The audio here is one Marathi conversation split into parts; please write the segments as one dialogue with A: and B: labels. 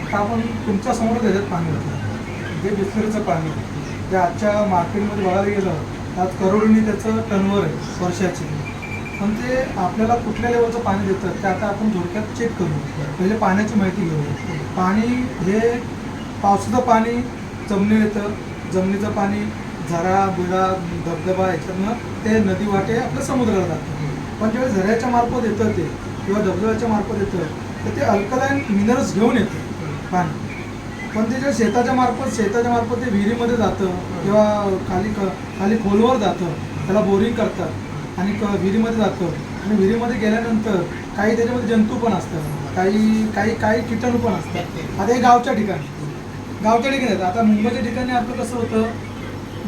A: आता आपण तुमच्या समोर त्याच्यात पाणी घातलं, जे बिस्लरीचं पाणी जे आजच्या मार्केटमध्ये बघायला गेलं आज करोडोनी त्याचं टर्नओव्हर आहे वर्षाचे, पण ते आपल्याला कुठल्या लेवलचं पाणी देतं ते आता आपण थोडक्यात चेक करू. पहिले पाण्याची माहिती घेऊ. पाणी हे पावसाचं पाणी जमिनीत येतं, जमिनीचं पाणी झरा बिरा धबधबा याच्यातनं ते नदी वाटे आपल्या समुद्राला जातं. पण जेव्हा झऱ्याच्या मार्फत येतं ते किंवा धबधब्याच्या मार्फत येतं तर ते अल्कलाईन मिनरल्स घेऊन येतं पाणी. पण ते जे शेताच्या मार्फत ते विहिरीमध्ये जातं किंवा खाली खोलवर जातं, त्याला बोरिंग करतात आणि विहिरीमध्ये जातं. आणि विहिरीमध्ये गेल्यानंतर काही त्याच्यामध्ये जंतू पण असतात, काही किटाणू पण असतात. आता हे गावच्या ठिकाणी येतं. आता मुंबईच्या ठिकाणी आपलं कसं होतं,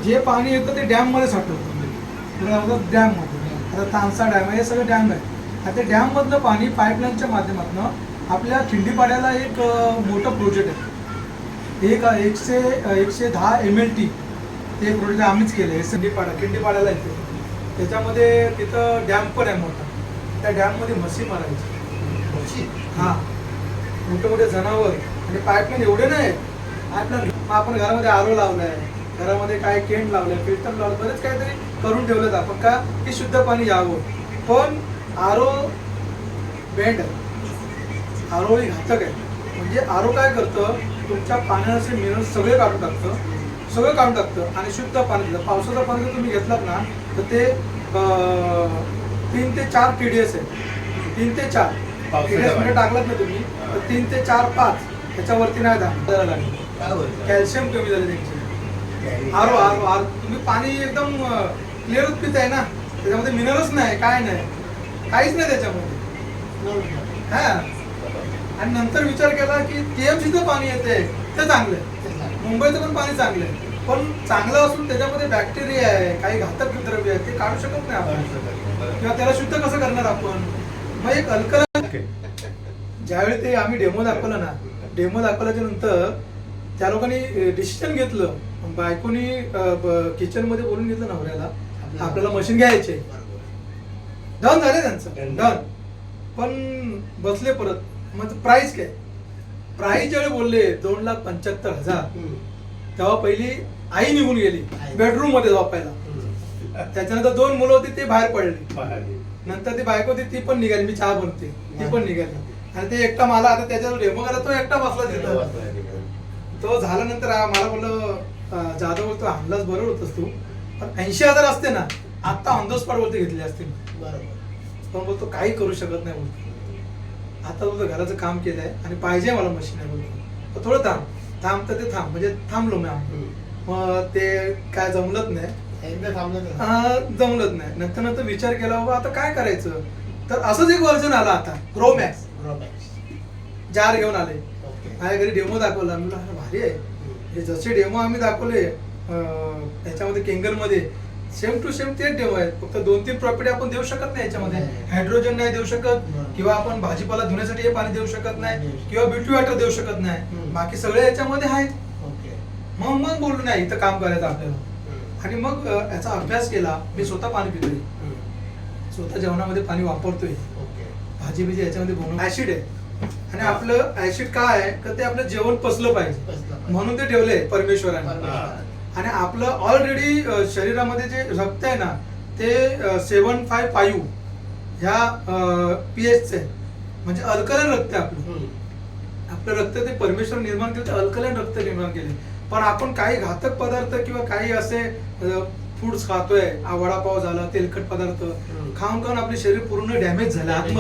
A: जे पाणी येतं ते डॅममध्ये साठवतं, डॅममध्ये. आता तानसा डॅम हे सगळे डॅम आहे. आता ते डॅममधलं पाणी पाईपलाईनच्या माध्यमातून आपल्या खिंडीपाड्याला एक मोठं प्रोजेक्ट आहे. 110 MLT ते प्रोजेक्ट आम्हीच केलं आहे. खिंडीपाड्याला येते, त्याच्यामध्ये तिथं डॅम पण आहे मोठा. त्या डॅममध्ये म्हशी मारायची. हां, मोठे मोठे जनावर. आणि पाईपलाईन एवढे नाही मग आपण घरामध्ये आरो लावलाय, घरामध्ये काय केंट लावलंय, फिल्टर लावलं, बरेच काहीतरी करून ठेवलेत आपण का की शुद्ध पाणी यावं. पण आरो बेंड आहे, आरो ही घातक आहे. म्हणजे आरो काय करतं, तुमच्या पाण्याचे मिनरल्स सगळे काढून टाकतं आणि शुद्ध पाणी देतं. पावसाचं पाणी जर तुम्ही घेतलात ना तर ते 3 ते 4 TDS आहे. 3 ते 4 TDS मध्ये टाकलात ना तुम्ही तर 3 ते 4 5 त्याच्यावरती नाही द्यायला कॅल्शियम कमी झालं त्यांचे. आरो तुम्ही पाणी एकदम क्लिअर पिताय ना, त्याच्यामध्ये मिनरल्स नाही, काय नाही, काहीच नाही त्याच्यामध्ये. हा, आणि नंतर विचार केला की TMCचं पाणी येते ते चांगलं आहे, मुंबईचं पण पाणी चांगलं आहे. पण चांगलं असून त्याच्यामध्ये बॅक्टेरिया आहे, काही घातक द्रव्य आहे, ते काढू शकत नाही आपण, किंवा त्याला शुद्ध कसं करणार आपण. मग एक अल्कलाईन ज्यावेळी ते आम्ही डेमो दाखवल्याच्या नंतर त्या लोकांनी डिसिजन घेतलं. बायकोनी किचनमध्ये बोलून घेतलं नवऱ्याला, आपल्याला मशीन घ्यायचे. डन झाले त्यांचं, डन. पण बसले परत. मग प्राइस काय, प्राइस ज्यावेळी बोलले 2,75,000 तेव्हा पहिली आई निघून गेली बेडरूम मध्ये झोपायला. त्याच्यानंतर 2 मुलं होती ते बाहेर पडली. नंतर ती बायको होती ती पण निघाली, मी चहा बनते ती पण निघाली. आणि ते एकटा मला आता त्याच्यावर डेमो करा, तो एकटा बसला तिथं. तो झाल्यानंतर मला बोललं जाधव बोलतो आणलाच बरोबर होतस तू, पण 80,000 असते ना आता ऑन द स्पॉट वरती घेतले असते. पण बोलतो काही करू शकत नाही बोलतो, आता बोलतो घराचं काम केलंय आणि पाहिजे मला मशीन आहे बोलतो. थोडं थांब तर ते थांब, म्हणजे थांबलो मी. मग ते काय जमलंच नाही. नंतर विचार केला बाबा आता काय करायचं, तर असंच एक वर्जन आला आता ग्रोमॅक्स जार घेऊन आले. माझ्या घरी डेमो दाखवला, मी म्हणलं भारी आहे. हे जसे डेमो आम्ही दाखवले याच्यामध्ये केंगलमध्ये सेम टू सेम तेच डेमो आहेत. फक्त 2-3 प्रॉपर्टी आपण देऊ शकत नाही याच्यामध्ये. हायड्रोजन नाही देऊ शकत, किंवा आपण भाजीपाला धुण्यासाठी हे पाणी देऊ शकत नाही, किंवा ब्युटी वॉटर देऊ शकत नाही. बाकी सगळे याच्यामध्ये आहेत. मग बोललो नाही इथं काम करायचं आपल्याला. आणि मग याचा अभ्यास केला. मी स्वतः पाणी पितोय, स्वतः जेवणामध्ये पाणी वापरतोय. भाजी बिजी याच्यामध्ये बनवून ऍसिड आहे, आणि आपलं ऍसिड काय आहे तर ते आपलं जेवण पचलं पाहिजे म्हणून ते ठेवलंय परमेश्वराने. आणि आपलं ऑलरेडी शरीरामध्ये जे रक्त आहे ना ते 755 ह्या pH चे, म्हणजे अल्कलाईन रक्त आहे आपलं रक्त. ते परमेश्वर निर्माण केलं, ते अल्कलाईन रक्त निर्माण केले. पण आपण काही घातक पदार्थ किंवा काही असे फूड्स खातोय, वडापाव झाला, तेलकट पदार्थ खाऊन आपले शरीर पूर्ण डॅमेज झालं.